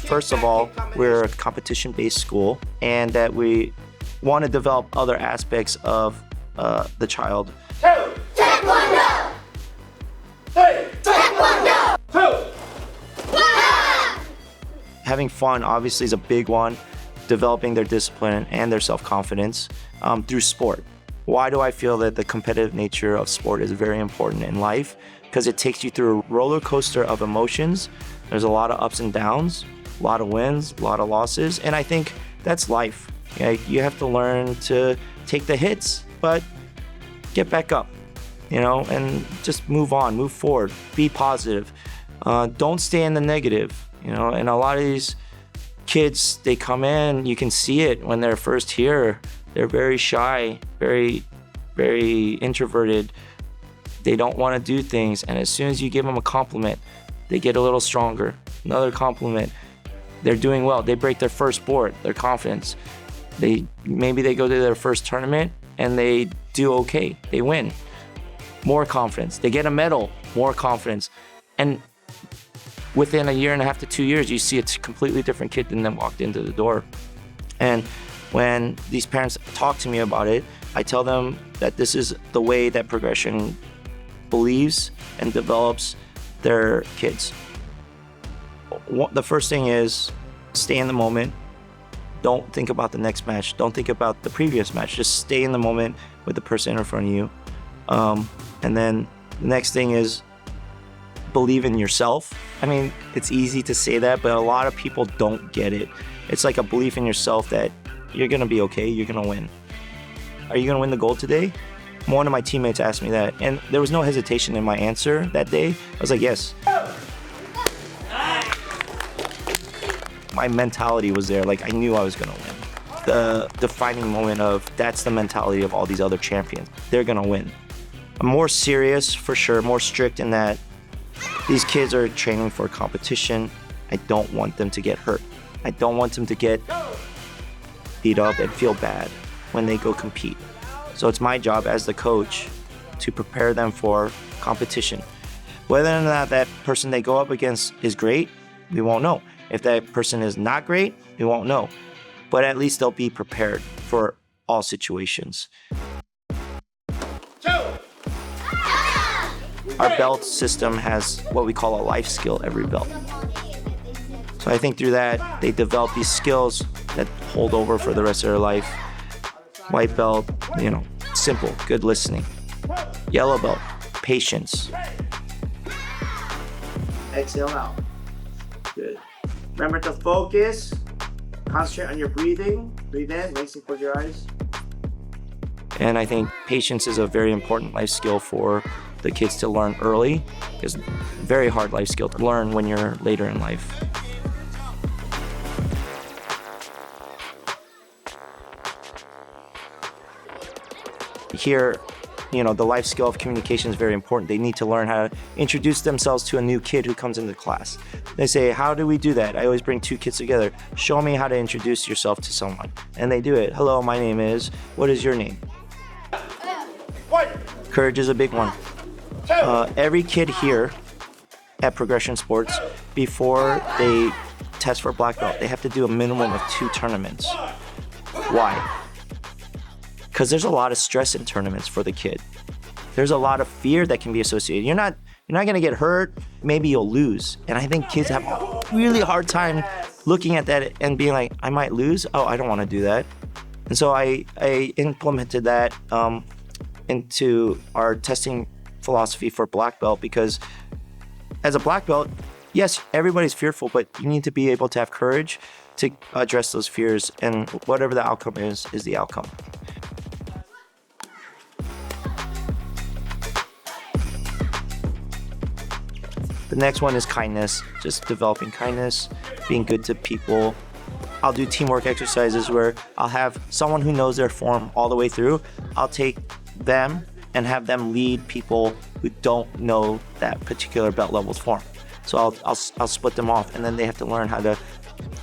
first of all, we're a competition-based school, and that we want to develop other aspects of the child. 2. Taekwondo! 3. Taekwondo! 2. Having fun obviously is a big one, developing their discipline and their self-confidence through sport. Why do I feel that the competitive nature of sport is very important in life? Because it takes you through a roller coaster of emotions. There's a lot of ups and downs, a lot of wins, a lot of losses, and I think that's life. You have to learn to take the hits, but get back up, and just move on, move forward, be positive. Don't stay in the negative, and a lot of these kids, they come in, you can see it when they're first here. They're very shy, very, very introverted. They don't want to do things, and as soon as you give them a compliment, they get a little stronger. Another compliment, they're doing well. They break their first board, their confidence. Maybe they go to their first tournament and they do okay, they win. More confidence, they get a medal, more confidence. And within a year and a half to 2 years, you see it's a completely different kid than them walked into the door. And when these parents talk to me about it, I tell them that this is the way that progression believes and develops their kids. The first thing is stay in the moment. Don't think about the next match. Don't think about the previous match. Just stay in the moment with the person in front of you. And then the next thing is believe in yourself. I mean, it's easy to say that, but a lot of people don't get it. It's like a belief in yourself that you're gonna be okay, you're gonna win. Are you gonna win the gold today? One of my teammates asked me that, and there was no hesitation in my answer that day. I was like, yes. My mentality was there, like I knew I was gonna win. The defining moment of that's the mentality of all these other champions. They're gonna win. I'm more serious for sure, more strict in that these kids are training for competition. I don't want them to get hurt. I don't want them to get beat up and feel bad when they go compete. So it's my job as the coach to prepare them for competition. Whether or not that person they go up against is great, we won't know. If that person is not great, we won't know. But at least they'll be prepared for all situations. 2. Our belt system has what we call a life skill every belt. So I think through that, they develop these skills that hold over for the rest of their life. White belt, simple, good listening. Yellow belt, patience. Exhale out. Good. Remember to focus, concentrate on your breathing. Breathe in, nice and close your eyes. And I think patience is a very important life skill for the kids to learn early. It's a very hard life skill to learn when you're later in life. Here, the life skill of communication is very important. They need to learn how to introduce themselves to a new kid who comes into class. They say, how do we do that? I always bring two kids together. Show me how to introduce yourself to someone. And they do it. Hello, my name is, what is your name? Courage is a big one. Every kid here at Progression Sports, before they test for black belt, they have to do a minimum of 2 tournaments. Why? Because there's a lot of stress in tournaments for the kid. There's a lot of fear that can be associated. You're not gonna get hurt, maybe you'll lose. And I think kids have a really hard time looking at that and being like, I might lose? Oh, I don't wanna do that. And so I implemented that into our testing philosophy for black belt, because as a black belt, yes, everybody's fearful, but you need to be able to have courage to address those fears, and whatever the outcome is the outcome. The next one is kindness, just developing kindness, being good to people. I'll do teamwork exercises where I'll have someone who knows their form all the way through. I'll take them and have them lead people who don't know that particular belt level's form. So I'll split them off, and then they have to learn how to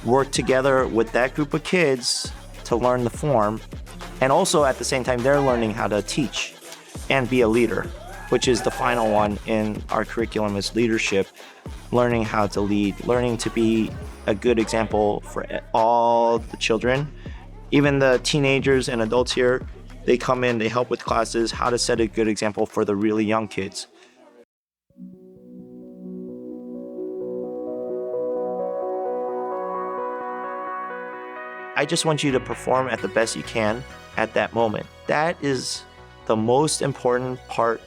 work together with that group of kids to learn the form. And also at the same time, they're learning how to teach and be a leader, which is the final one in our curriculum, is leadership, learning how to lead, learning to be a good example for all the children. Even the teenagers and adults here, they come in, they help with classes, how to set a good example for the really young kids. I just want you to perform at the best you can at that moment. That is the most important part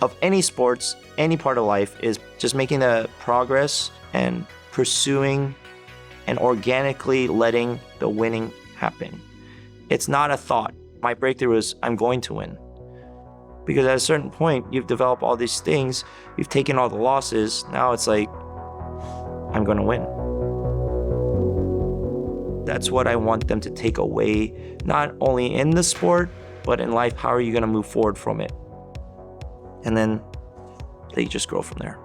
of any sports, any part of life, is just making the progress and pursuing and organically letting the winning happen. It's not a thought. My breakthrough is I'm going to win. Because at a certain point, you've developed all these things, you've taken all the losses, now it's like, I'm gonna win. That's what I want them to take away, not only in the sport, but in life. How are you gonna move forward from it? And then they just grow from there.